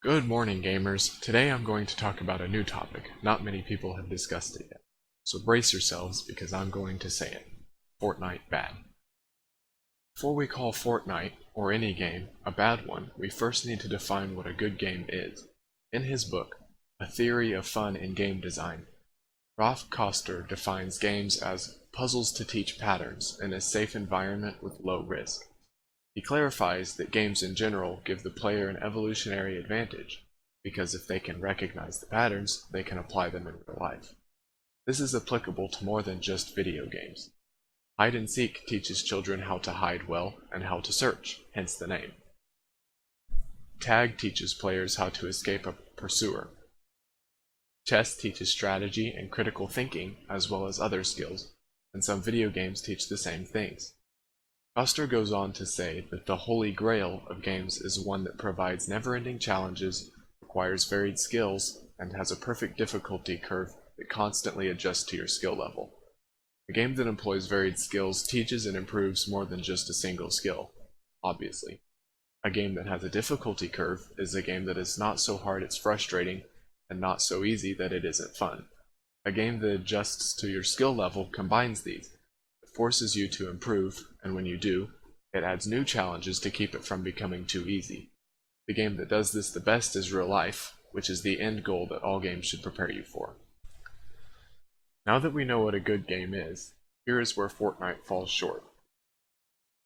Good morning, gamers. Today I'm going to talk about a new topic. Not many people have discussed it yet. So brace yourselves because I'm going to say it. Fortnite Bad. Before we call Fortnite, or any game, a bad one, we first need to define what a good game is. In his book, A Theory of Fun in Game Design, Raph Koster defines games as puzzles to teach patterns in a safe environment with low risk. He clarifies that games in general give the player an evolutionary advantage, because if they can recognize the patterns, they can apply them in real life. This is applicable to more than just video games. Hide and seek teaches children how to hide well and how to search, hence the name. Tag teaches players how to escape a pursuer. Chess teaches strategy and critical thinking, as well as other skills, and some video games teach the same things. Koster goes on to say that the holy grail of games is one that provides never-ending challenges, requires varied skills, and has a perfect difficulty curve that constantly adjusts to your skill level. A game that employs varied skills teaches and improves more than just a single skill, obviously. A game that has a difficulty curve is a game that is not so hard it's frustrating, and not so easy that it isn't fun. A game that adjusts to your skill level combines these. It forces you to improve, and when you do, it adds new challenges to keep it from becoming too easy. The game that does this the best is real life, which is the end goal that all games should prepare you for. Now that we know what a good game is, here is where Fortnite falls short.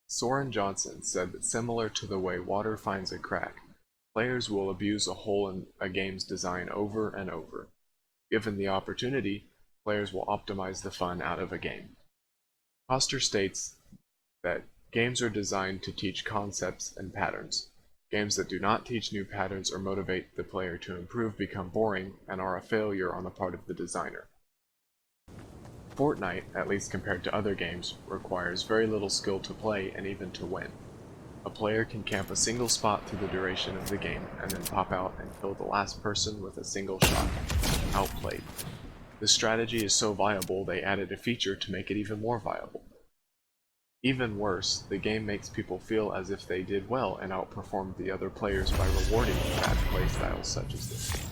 Soren Johnson said that similar to the way water finds a crack, players will abuse a hole in a game's design over and over. Given the opportunity, players will optimize the fun out of a game. Koster states that games are designed to teach concepts and patterns. Games that do not teach new patterns or motivate the player to improve become boring and are a failure on the part of the designer. Fortnite, at least compared to other games, requires very little skill to play and even to win. A player can camp a single spot through the duration of the game and then pop out and kill the last person with a single shot. Outplayed. This strategy is so viable they added a feature to make it even more viable. Even worse, the game makes people feel as if they did well and outperformed the other players by rewarding bad playstyles such as this.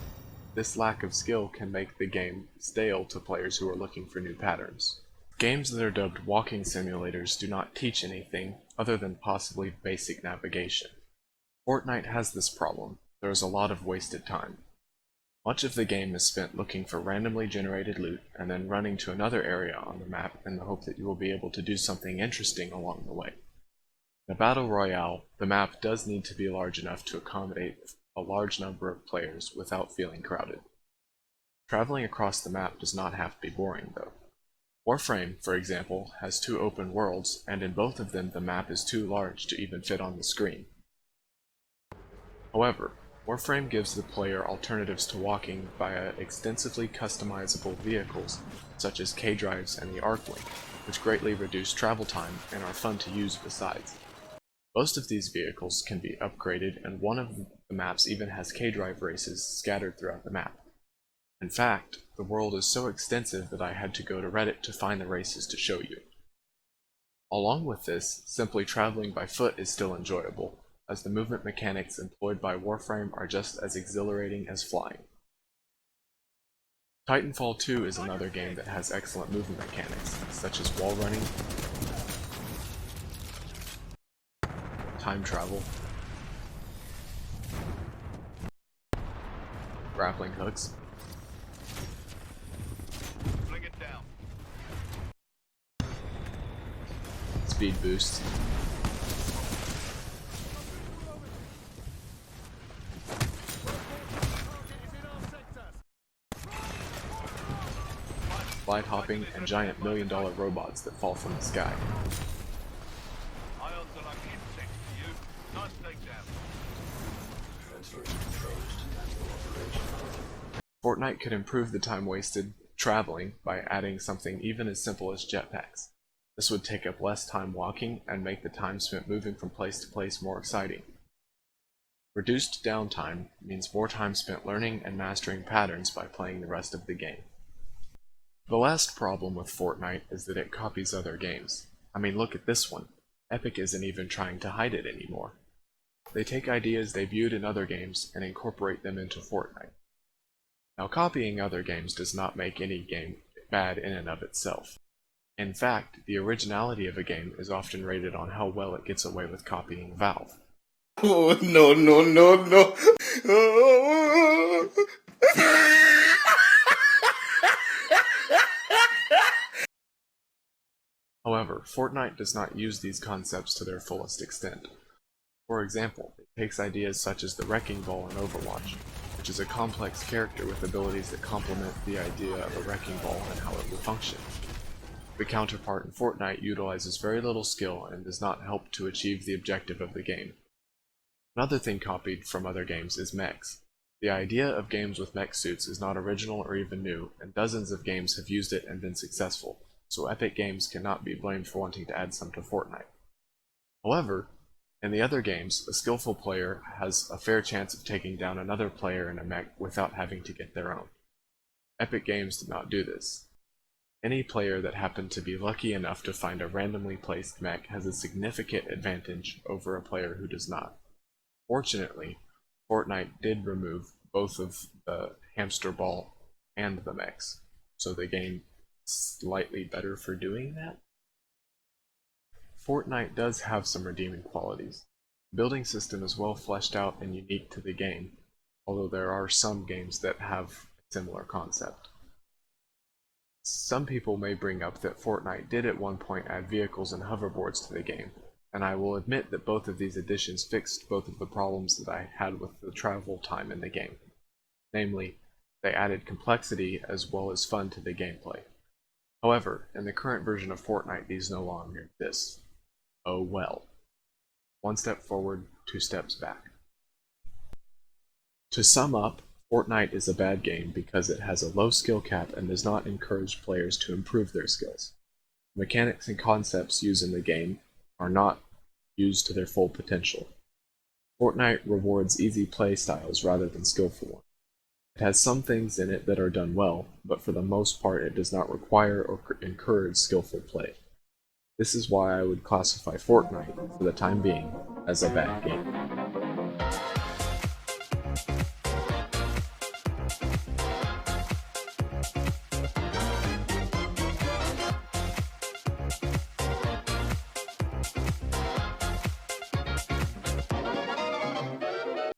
This lack of skill can make the game stale to players who are looking for new patterns. Games that are dubbed walking simulators do not teach anything other than possibly basic navigation. Fortnite has this problem. There is a lot of wasted time. Much of the game is spent looking for randomly generated loot and then running to another area on the map in the hope that you will be able to do something interesting along the way. In a battle royale, the map does need to be large enough to accommodate a large number of players without feeling crowded. Traveling across the map does not have to be boring, though. Warframe, for example, has two open worlds, and in both of them the map is too large to even fit on the screen. However, Warframe gives the player alternatives to walking via extensively customizable vehicles, such as K-Drives and the Arc-Link, which greatly reduce travel time and are fun to use besides. Most of these vehicles can be upgraded, and one of the maps even has K-Drive races scattered throughout the map. In fact, the world is so extensive that I had to go to Reddit to find the races to show you. Along with this, simply traveling by foot is still enjoyable, as the movement mechanics employed by Warframe are just as exhilarating as flying. Titanfall 2 is another game that has excellent movement mechanics, such as wall running, time travel, grappling hooks, Bring it down. speed boosts, glide hopping, and giant million-dollar robots that fall from the sky. Ions are like insects to you. Nice takedown. Fortnite could improve the time wasted traveling by adding something even as simple as jetpacks. This would take up less time walking and make the time spent moving from place to place more exciting. Reduced downtime means more time spent learning and mastering patterns by playing the rest of the game. The last problem with Fortnite is that it copies other games. I mean, look at this one. Epic isn't even trying to hide it anymore. They take ideas they viewed in other games and incorporate them into Fortnite. Now, copying other games does not make any game bad in and of itself. In fact, the originality of a game is often rated on how well it gets away with copying Valve. Oh, no, no, no, no. Oh. However, Fortnite does not use these concepts to their fullest extent. For example, it takes ideas such as the Wrecking Ball in Overwatch, which is a complex character with abilities that complement the idea of a wrecking ball and how it will function. The counterpart in Fortnite utilizes very little skill and does not help to achieve the objective of the game. Another thing copied from other games is mechs. The idea of games with mech suits is not original or even new, and dozens of games have used it and been successful, so Epic Games cannot be blamed for wanting to add some to Fortnite. However, in the other games, a skillful player has a fair chance of taking down another player in a mech without having to get their own. Epic Games did not do this. Any player that happened to be lucky enough to find a randomly placed mech has a significant advantage over a player who does not. Fortunately, Fortnite did remove both of the hamster ball and the mechs, so the game slightly better for doing that. Fortnite does have some redeeming qualities. The building system is well fleshed out and unique to the game, although there are some games that have a similar concept. Some people may bring up that Fortnite did at one point add vehicles and hoverboards to the game, and I will admit that both of these additions fixed both of the problems that I had with the travel time in the game. Namely, they added complexity as well as fun to the gameplay. However, in the current version of Fortnite, these no longer exist. Oh well. One step forward, two steps back. To sum up, Fortnite is a bad game because it has a low skill cap and does not encourage players to improve their skills. Mechanics and concepts used in the game are not used to their full potential. Fortnite rewards easy play styles rather than skillful ones. It has some things in it that are done well, but for the most part it does not require or encourage skillful play. This is why I would classify Fortnite, for the time being, as a bad game.